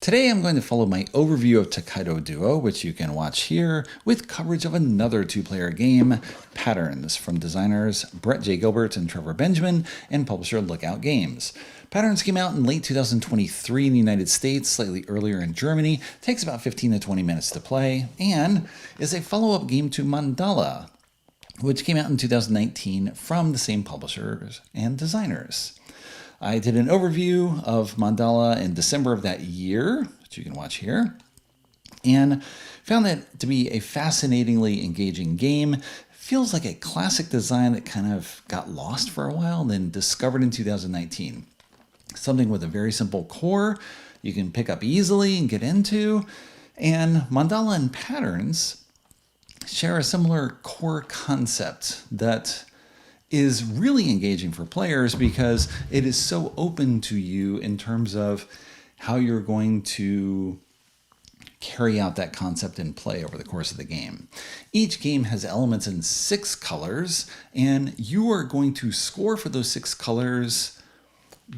Today I'm going to follow my overview of Takedo Duo, which you can watch here, with coverage of another two-player game, Patterns, from designers Brett J. Gilbert and Trevor Benjamin, and publisher Lookout Games. Patterns came out in late 2023 in the United States, slightly earlier in Germany, takes about 15 to 20 minutes to play, and is a follow-up game to Mandala, which came out in 2019 from the same publishers and designers. I did an overview of Mandala in December of that year, which you can watch here, and found it to be a fascinatingly engaging game. Feels like a classic design that kind of got lost for a while, then discovered in 2019. Something with a very simple core you can pick up easily and get into, and Mandala and Patterns share a similar core concept that is really engaging for players because it is so open to you in terms of how you're going to carry out that concept in play over the course of the game. Each game has elements in 6 colors, and you are going to score for those 6 colors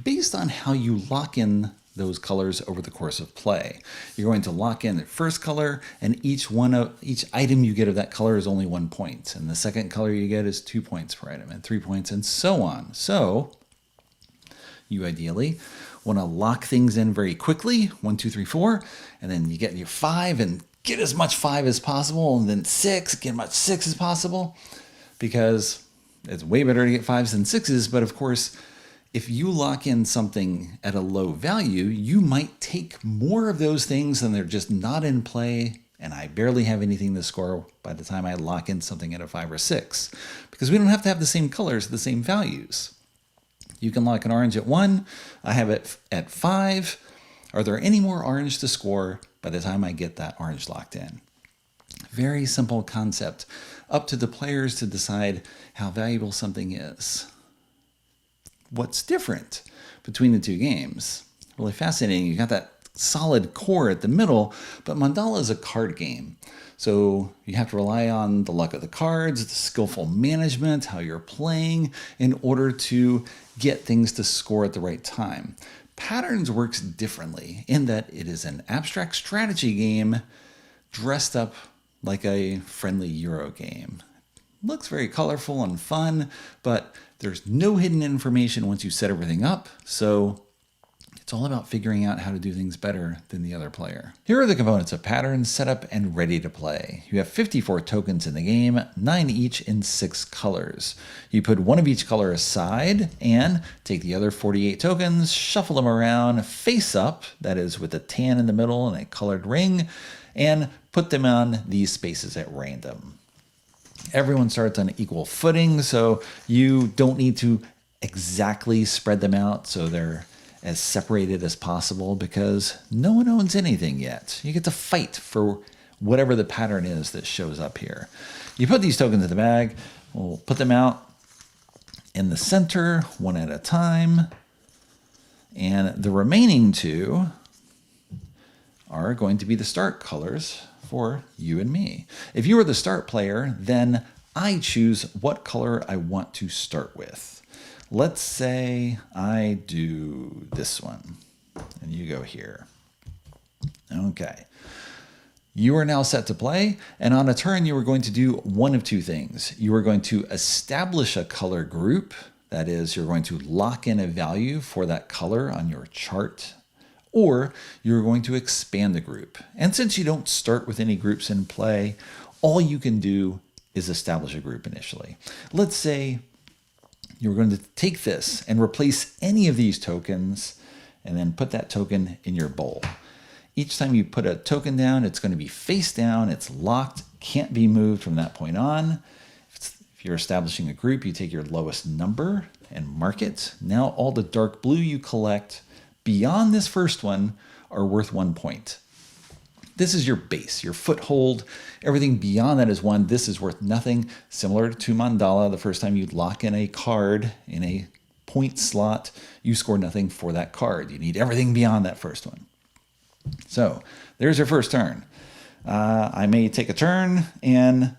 based on how you lock in those colors over the course of play. You're going to lock in the first color, and each item you get of that color is only 1 point, and the second color you get is 2 points per item, and 3 points, and so on. So you ideally want to lock things in very quickly, 1, 2, 3, 4, and then you get your 5 and get as much 5 as possible, and then 6, get as much 6 as possible, because it's way better to get 5s than 6s, but of course, if you lock in something at a low value, you might take more of those things and they're just not in play, and I barely have anything to score by the time I lock in something at a 5 or 6, because we don't have to have the same colors, the same values. You can lock an orange at 1, I have it at 5. Are there any more orange to score by the time I get that orange locked in? Very simple concept, up to the players to decide how valuable something is. What's different between the two games? Really fascinating. You got that solid core at the middle, but Mandala is a card game. So you have to rely on the luck of the cards, the skillful management, how you're playing in order to get things to score at the right time. Patterns works differently in that it is an abstract strategy game dressed up like a friendly Euro game. Looks very colorful and fun, but there's no hidden information once you set everything up, so it's all about figuring out how to do things better than the other player. Here are the components of Patterns set up and ready to play. You have 54 tokens in the game, 9 each in 6 colors. You put 1 of each color aside and take the other 48 tokens, shuffle them around face up, that is with a tan in the middle and a colored ring, and put them on these spaces at random. Everyone starts on equal footing, so you don't need to exactly spread them out so they're as separated as possible because no one owns anything yet. You get to fight for whatever the pattern is that shows up here. You put these tokens in the bag, we'll put them out in the center, 1 at a time, and the remaining 2 are going to be the start colors for you and me. If you are the start player, then I choose what color I want to start with. Let's say I do this one, and you go here. Okay. You are now set to play, and on a turn you are going to do one of 2 things. You are going to establish a color group, that is, you're going to lock in a value for that color on your chart, or you're going to expand the group. And since you don't start with any groups in play, all you can do is establish a group initially. Let's say you're going to take this and replace any of these tokens and then put that token in your bowl. Each time you put a token down, it's going to be face down, it's locked, can't be moved from that point on. If you're establishing a group, you take your lowest number and mark it. Now all the dark blue you collect beyond this first one are worth 1 point. This is your base, your foothold. Everything beyond that is 1. This is worth nothing. Similar to Mandala, the first time you lock in a card in a point slot, you score nothing for that card. You need everything beyond that first one. So there's your first turn. I may take a turn, and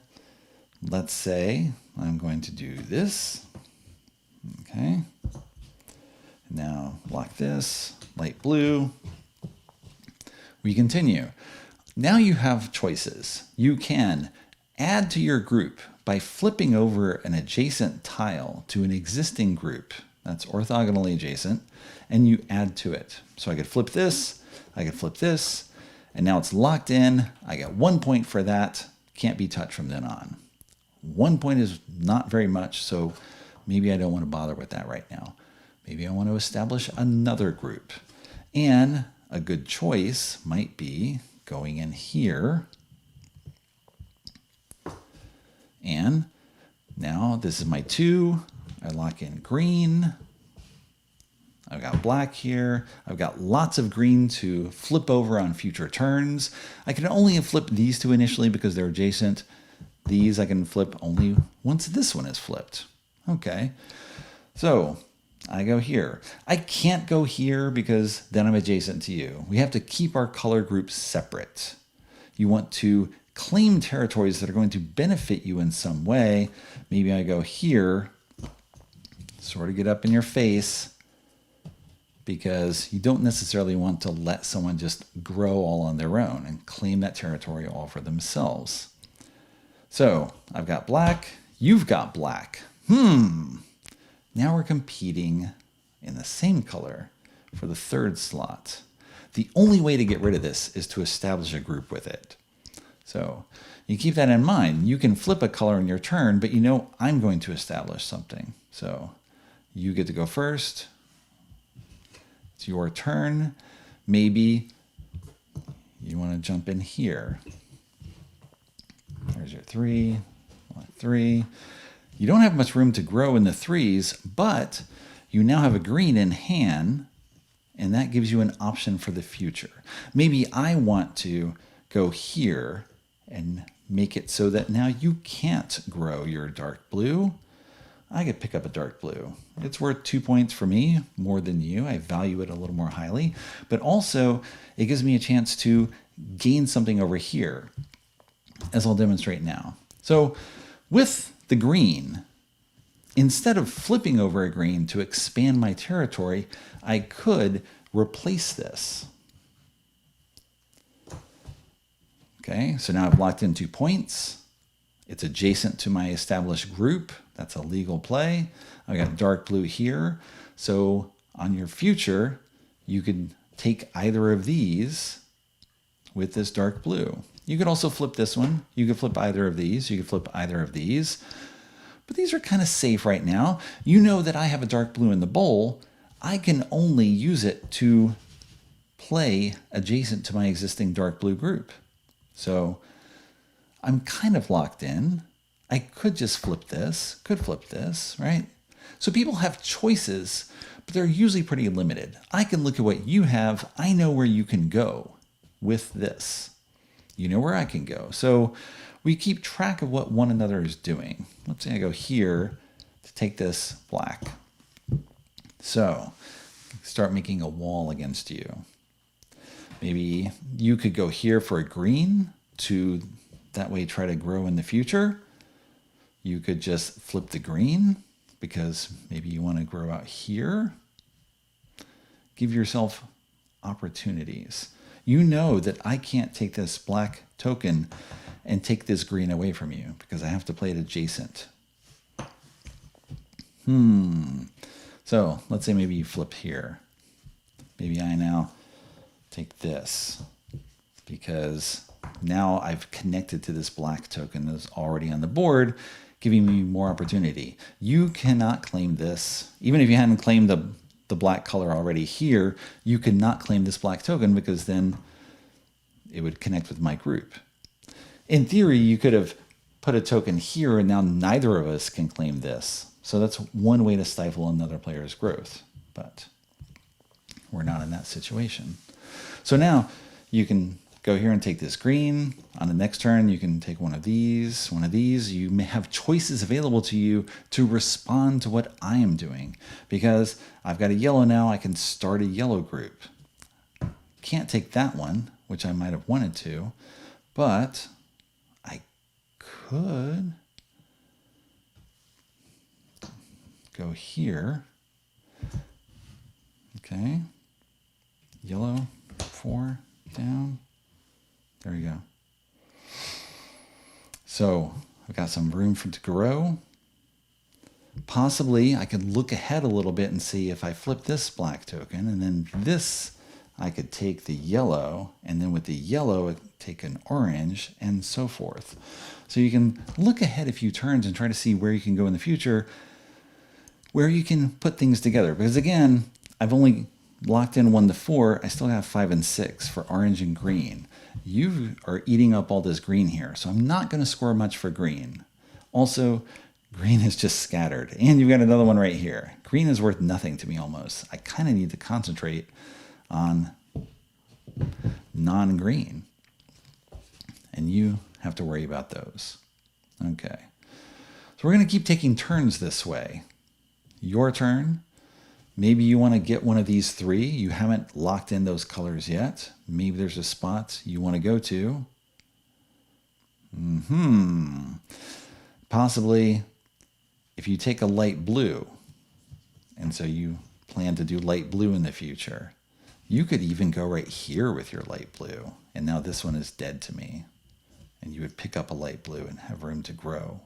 let's say I'm going to do this. Okay. Now lock this, light blue. We continue. Now you have choices. You can add to your group by flipping over an adjacent tile to an existing group that's orthogonally adjacent, and you add to it. So I could flip this, I could flip this, and now it's locked in. I got 1 point for that. Can't be touched from then on. 1 point is not very much, so maybe I don't want to bother with that right now. Maybe I want to establish another group. And a good choice might be going in here. And now this is my 2. I lock in green. I've got black here. I've got lots of green to flip over on future turns. I can only flip these 2 initially because they're adjacent. These I can flip only once this one is flipped. Okay, so I go here. I can't go here because then I'm adjacent to you. We have to keep our color groups separate. You want to claim territories that are going to benefit you in some way. Maybe I go here, sort of get up in your face, because you don't necessarily want to let someone just grow all on their own and claim that territory all for themselves. So I've got black, you've got black. Now we're competing in the same color for the 3rd slot. The only way to get rid of this is to establish a group with it. So you keep that in mind. You can flip a color in your turn, but you know I'm going to establish something. So you get to go first. It's your turn. Maybe you want to jump in here. There's your 3, 3. You don't have much room to grow in the 3s, but you now have a green in hand, and that gives you an option for the future. Maybe I want to go here and make it so that now you can't grow your dark blue. I could pick up a dark blue. It's worth 2 points for me, more than you. I value it a little more highly, but also it gives me a chance to gain something over here, as I'll demonstrate now. So with the green, instead of flipping over a green to expand my territory, I could replace this. Okay, so now I've locked in 2 points. It's adjacent to my established group. That's a legal play. I've got dark blue here. So on your future, you could take either of these with this dark blue. You could also flip this one. You could flip either of these. You could flip either of these. But these are kind of safe right now. You know that I have a dark blue in the bowl. I can only use it to play adjacent to my existing dark blue group. So I'm kind of locked in. I could just flip this, right? So people have choices, but they're usually pretty limited. I can look at what you have. I know where you can go with this. You know where I can go. So we keep track of what one another is doing. Let's say I go here to take this black. So start making a wall against you. Maybe you could go here for a green to that way try to grow in the future. You could just flip the green because maybe you want to grow out here. Give yourself opportunities. You know that I can't take this black token and take this green away from you because I have to play it adjacent. So let's say maybe you flip here. Maybe I now take this because now I've connected to this black token that's already on the board, giving me more opportunity. You cannot claim this. Even if you hadn't claimed the black color already here, you could not claim this black token because then it would connect with my group. In theory, you could have put a token here and now neither of us can claim this. So that's one way to stifle another player's growth, but we're not in that situation. So now you can go here and take this green. On the next turn, you can take one of these, one of these. You may have choices available to you to respond to what I am doing. Because I've got a yellow now, I can start a yellow group. Can't take that one, which I might have wanted to, but I could go here. Okay. Yellow, 4, down. There we go. So I've got some room for it to grow. Possibly I could look ahead a little bit and see if I flip this black token, and then this, I could take the yellow, and then with the yellow, take an orange, and so forth. So you can look ahead a few turns and try to see where you can go in the future, where you can put things together. Because again, I've only locked in 1 to 4. I still have 5 and 6 for orange and green. You are eating up all this green here, so I'm not going to score much for green. Also, green is just scattered. And you've got another one right here. Green is worth nothing to me almost. I kind of need to concentrate on non-green. And you have to worry about those. Okay. So we're going to keep taking turns this way. Your turn. Maybe you want to get one of these 3. You haven't locked in those colors yet. Maybe there's a spot you want to go to. Possibly if you take a light blue, and so you plan to do light blue in the future, you could even go right here with your light blue. And now this one is dead to me. And you would pick up a light blue and have room to grow.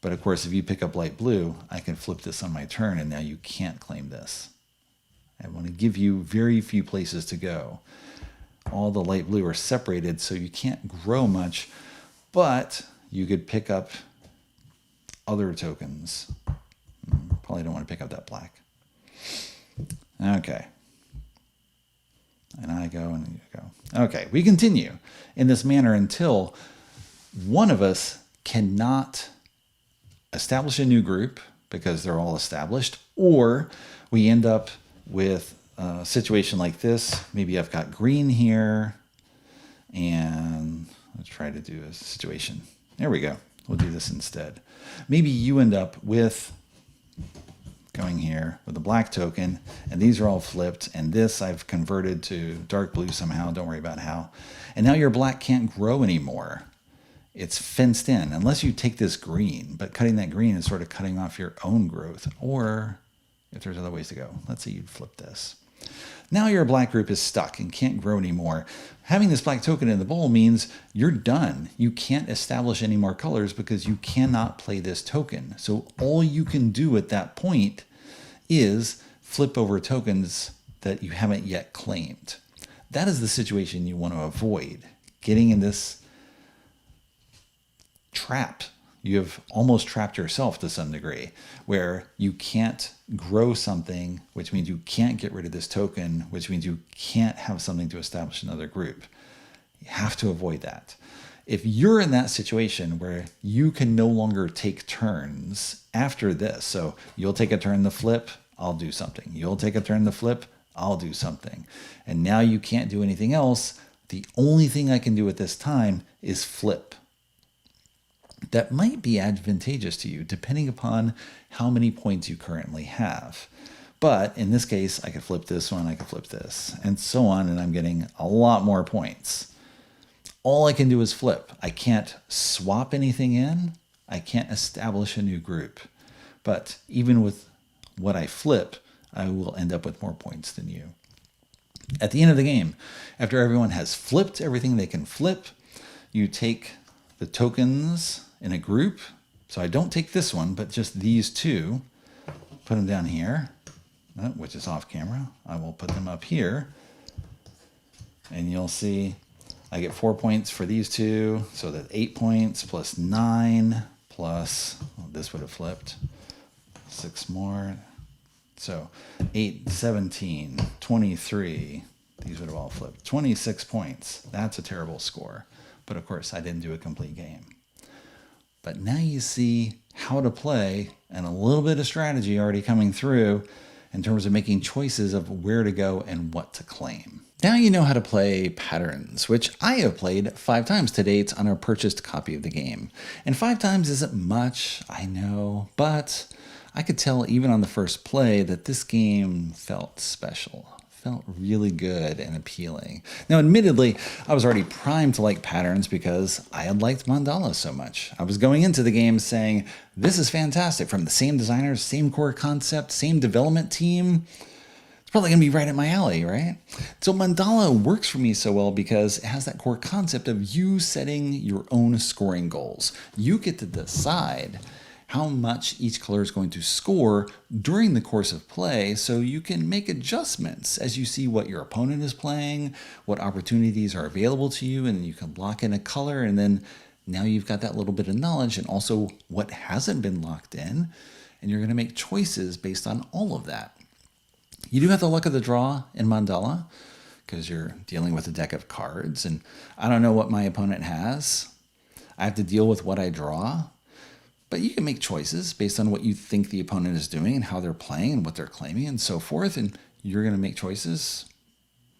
But of course, if you pick up light blue, I can flip this on my turn, and now you can't claim this. I want to give you very few places to go. All the light blue are separated, so you can't grow much, but you could pick up other tokens. Probably don't want to pick up that black. Okay. And I go and you go. Okay, we continue in this manner until one of us cannot establish a new group because they're all established, or we end up with a situation like this. Maybe I've got green here, and let's try to do a situation. There we go. We'll do this instead. Maybe you end up with going here with a black token, and these are all flipped, and this I've converted to dark blue somehow. Don't worry about how. And now your black can't grow anymore. It's fenced in, unless you take this green, but cutting that green is sort of cutting off your own growth, or if there's other ways to go. Let's say you'd flip this. Now your black group is stuck and can't grow anymore. Having this black token in the bowl means you're done. You can't establish any more colors because you cannot play this token. So all you can do at that point is flip over tokens that you haven't yet claimed. That is the situation you want to avoid. Getting in this trap. You have almost trapped yourself to some degree, where you can't grow something, which means you can't get rid of this token, which means you can't have something to establish another group. You have to avoid that. If you're in that situation where you can no longer take turns after this, so you'll take a turn to flip, I'll do something. You'll take a turn to flip, I'll do something. And now you can't do anything else. The only thing I can do at this time is flip. That might be advantageous to you depending upon how many points you currently have. But in this case, I could flip this one, I could flip this, and so on, and I'm getting a lot more points. All I can do is flip. I can't swap anything in. I can't establish a new group. But even with what I flip, I will end up with more points than you. At the end of the game, after everyone has flipped everything they can flip, you take the tokens in a group. So I don't take this one, but just these 2, put them down here, which is off camera. I will put them up here, and you'll see I get 4 points for these 2. So that's 8 points plus 9 plus, well, this would have flipped, 6 more. So 8, 17, 23, these would have all flipped. 26 points. That's a terrible score. But of course, I didn't do a complete game. But now you see how to play and a little bit of strategy already coming through in terms of making choices of where to go and what to claim. Now you know how to play patterns, which I have played 5 times to date on a purchased copy of the game. And 5 times isn't much, I know, but I could tell even on the first play that this game felt special. Felt really good and appealing. Now, admittedly, I was already primed to like patterns because I had liked Mandala so much. I was going into the game saying, this is fantastic, from the same designers, same core concept, same development team. It's probably going to be right at my alley, right? So Mandala works for me so well because it has that core concept of you setting your own scoring goals. You get to decide how much each color is going to score during the course of play, so you can make adjustments as you see what your opponent is playing, what opportunities are available to you, and you can lock in a color, and then now you've got that little bit of knowledge and also what hasn't been locked in, and you're going to make choices based on all of that. You do have the luck of the draw in Mandala because you're dealing with a deck of cards, and I don't know what my opponent has. I have to deal with what I draw. But you can make choices based on what you think the opponent is doing and how they're playing and what they're claiming and so forth. And you're going to make choices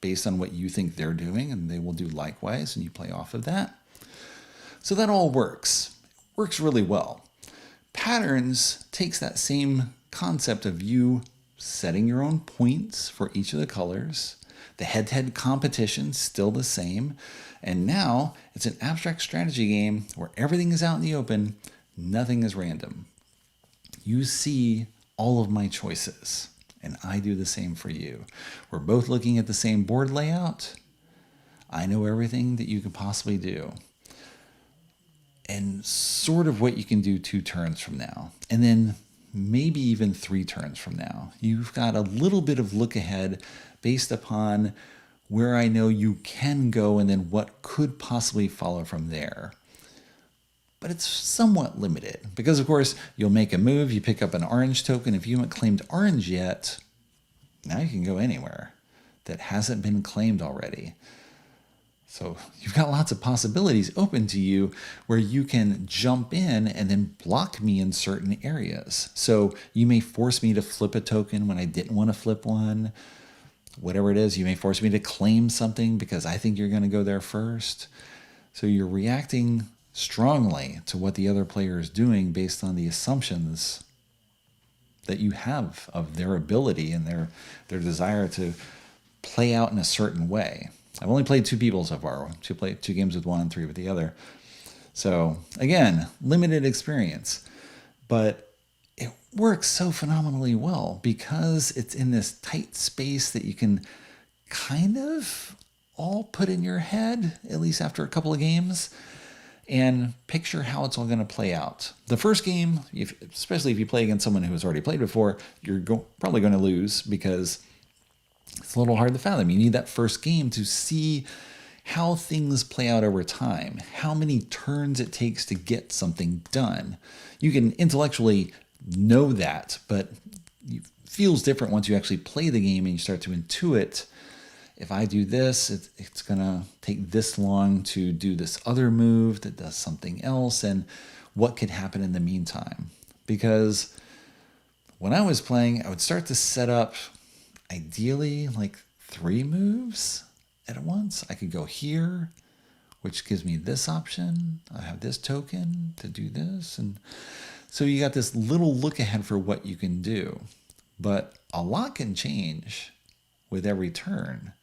based on what you think they're doing, and they will do likewise, and you play off of that. So that all works. It works really well. Patterns takes that same concept of you setting your own points for each of the colors. The head-to-head competition still the same. And now it's an abstract strategy game where everything is out in the open. Nothing is random. You see all of my choices, and I do the same for you. We're both looking at the same board layout. I know everything that you could possibly do, and sort of what you can do 2 turns from now, and then maybe even 3 turns from now. You've got a little bit of look ahead based upon where I know you can go and then what could possibly follow from there. But it's somewhat limited because, of course, you'll make a move, you pick up an orange token. If you haven't claimed orange yet, now you can go anywhere that hasn't been claimed already. So you've got lots of possibilities open to you where you can jump in and then block me in certain areas. So you may force me to flip a token when I didn't want to flip one. Whatever it is, you may force me to claim something because I think you're going to go there first. So you're reacting strongly to what the other player is doing based on the assumptions that you have of their ability and their desire to play out in a certain way. I've only played 2 people so far. 2 games with one, 3 with the other. So again, limited experience, but it works so phenomenally well because it's in this tight space that you can kind of all put in your head, at least after a couple of games, and picture how it's all going to play out. The first game, especially if you play against someone who has already played before, you're probably going to lose because it's a little hard to fathom. You need that first game to see how things play out over time, how many turns it takes to get something done. You can intellectually know that, but it feels different once you actually play the game and you start to intuit, if I do this, it's going to take this long to do this other move that does something else, and what could happen in the meantime. Because when I was playing, I would start to set up, ideally, like 3 moves at once. I could go here, which gives me this option. I have this token to do this. And so you got this little look ahead for what you can do. But a lot can change with every turn.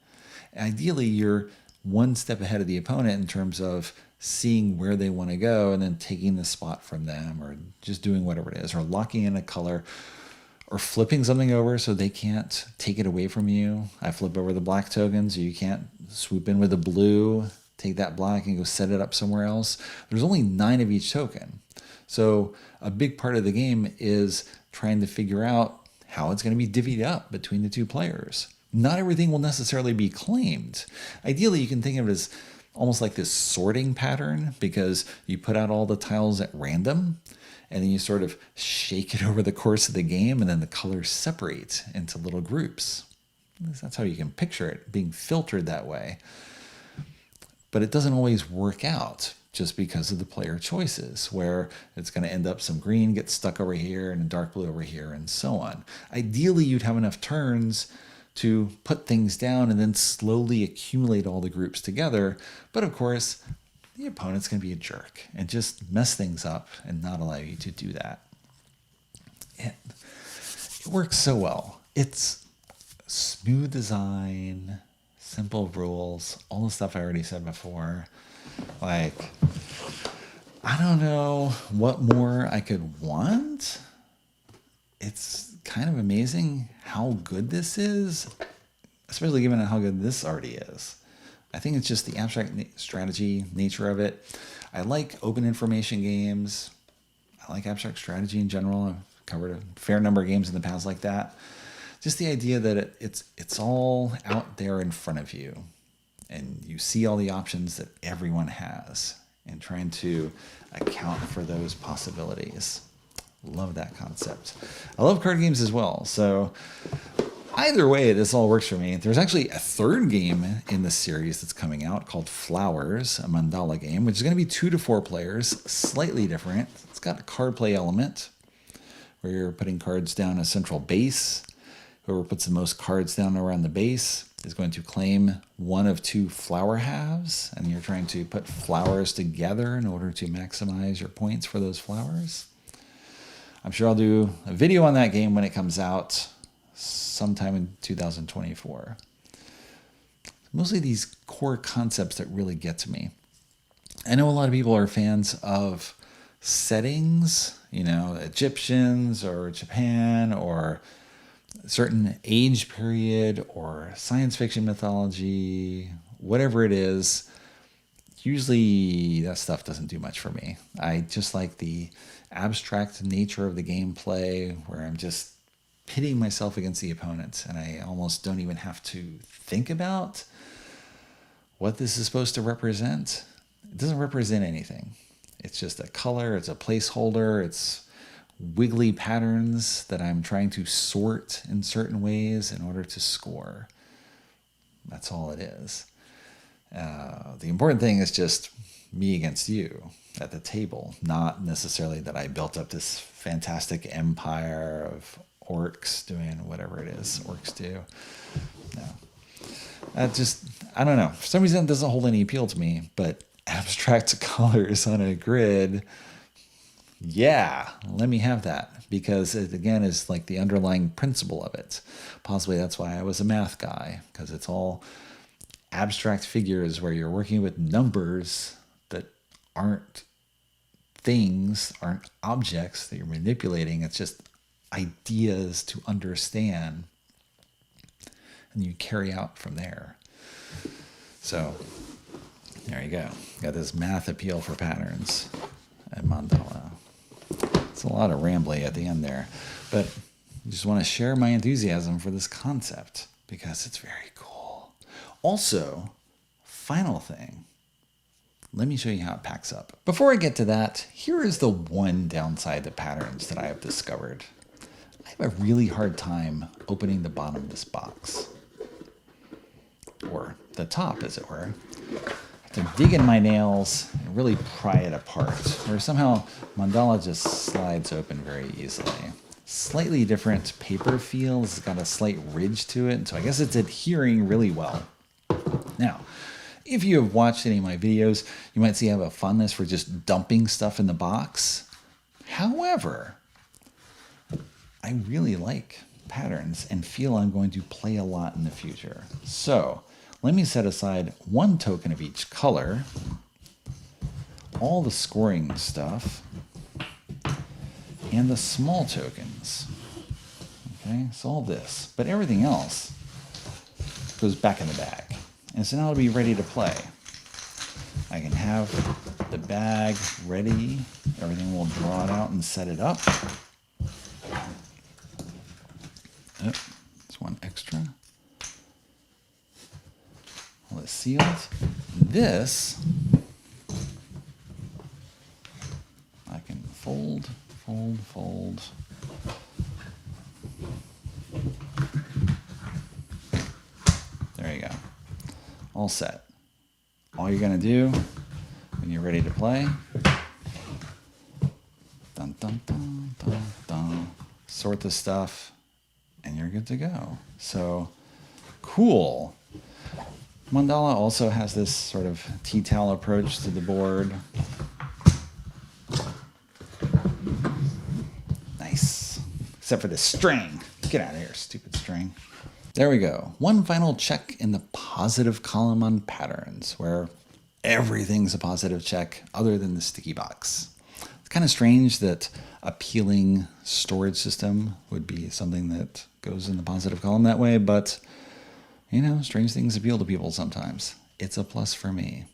Ideally, you're one step ahead of the opponent in terms of seeing where they want to go and then taking the spot from them, or just doing whatever it is, or locking in a color, or flipping something over so they can't take it away from you. I flip over the black token so you can't swoop in with the blue, take that black and go set it up somewhere else. There's only 9 of each token. So a big part of the game is trying to figure out how it's going to be divvied up between the 2 players. Not everything will necessarily be claimed. Ideally, you can think of it as almost like this sorting pattern, because you put out all the tiles at random and then you sort of shake it over the course of the game, and then the colors separate into little groups. That's how you can picture it being filtered that way. But it doesn't always work out just because of the player choices, where it's going to end up some green gets stuck over here and a dark blue over here and so on. Ideally, you'd have enough turns to put things down and then slowly accumulate all the groups together. But of course, the opponent's going to be a jerk and just mess things up and not allow you to do that. It works so well. It's smooth design, simple rules, all the stuff I already said before. Like, I don't know what more I could want. it's kind of amazing how good this is, especially given how good this already is. I think it's just the abstract strategy nature of it. I like open information games. I like abstract strategy in general. I've covered a fair number of games in the past like that. Just the idea that it's all out there in front of you, and you see all the options that everyone has, and trying to account for those possibilities. Love that concept. I love card games as well. So either way, this all works for me. There's actually a third game in the series that's coming out called Flowers, a Mandala game, which is going to be 2 to 4 players, slightly different. It's got a card play element where you're putting cards down a central base. Whoever puts the most cards down around the base is going to claim one of 2 flower halves, and you're trying to put flowers together in order to maximize your points for those flowers. I'm sure I'll do a video on that game when it comes out sometime in 2024. Mostly these core concepts that really get to me. I know a lot of people are fans of settings, Egyptians or Japan or a certain age period or science fiction mythology, whatever it is. Usually that stuff doesn't do much for me. I just like the abstract nature of the gameplay where I'm just pitting myself against the opponent, and I almost don't even have to think about what this is supposed to represent. It doesn't represent anything. It's just a color, it's a placeholder, it's wiggly patterns that I'm trying to sort in certain ways in order to score. That's all it is. The important thing is just me against you at the table, not necessarily that I built up this fantastic empire of orcs doing whatever it is orcs do. No. I don't know. For some reason, it doesn't hold any appeal to me, but abstract colors on a grid, yeah, let me have that, because it, again, is like the underlying principle of it. Possibly that's why I was a math guy, because it's all abstract figures where you're working with numbers that aren't things, aren't objects that you're manipulating. It's just ideas to understand, and you carry out from there. So there you go. Got this math appeal for patterns and Mandala. It's a lot of rambling at the end there, but I just want to share my enthusiasm for this concept because it's very cool. Also, final thing, let me show you how it packs up. Before I get to that, here is the one downside to patterns that I have discovered. I have a really hard time opening the bottom of this box, or the top, as it were. I have to dig in my nails and really pry it apart, where somehow Mandala just slides open very easily. Slightly different paper feel. It's got a slight ridge to it, and so I guess it's adhering really well. Now, if you have watched any of my videos, you might see I have a fondness for just dumping stuff in the box. However, I really like patterns and feel I'm going to play a lot in the future. So let me set aside 1 token of each color, all the scoring stuff, and the small tokens. Okay, so all this, but everything else goes back in the bag. And so now I'll be ready to play. I can have the bag ready. Everything will draw it out and set it up. Oh, there's one extra. All is sealed. This I can fold, fold, fold. There you go. All set. All you're going to do when you're ready to play, dun, dun, dun, dun, dun, sort the stuff, and you're good to go. So cool. Mandala also has this sort of tea towel approach to the board. Nice. Except for this string. Get out of here, stupid string. There we go. One final check in the positive column on patterns, where everything's a positive check other than the sticky box. It's kind of strange that appealing storage system would be something that goes in the positive column that way, but, strange things appeal to people sometimes. It's a plus for me.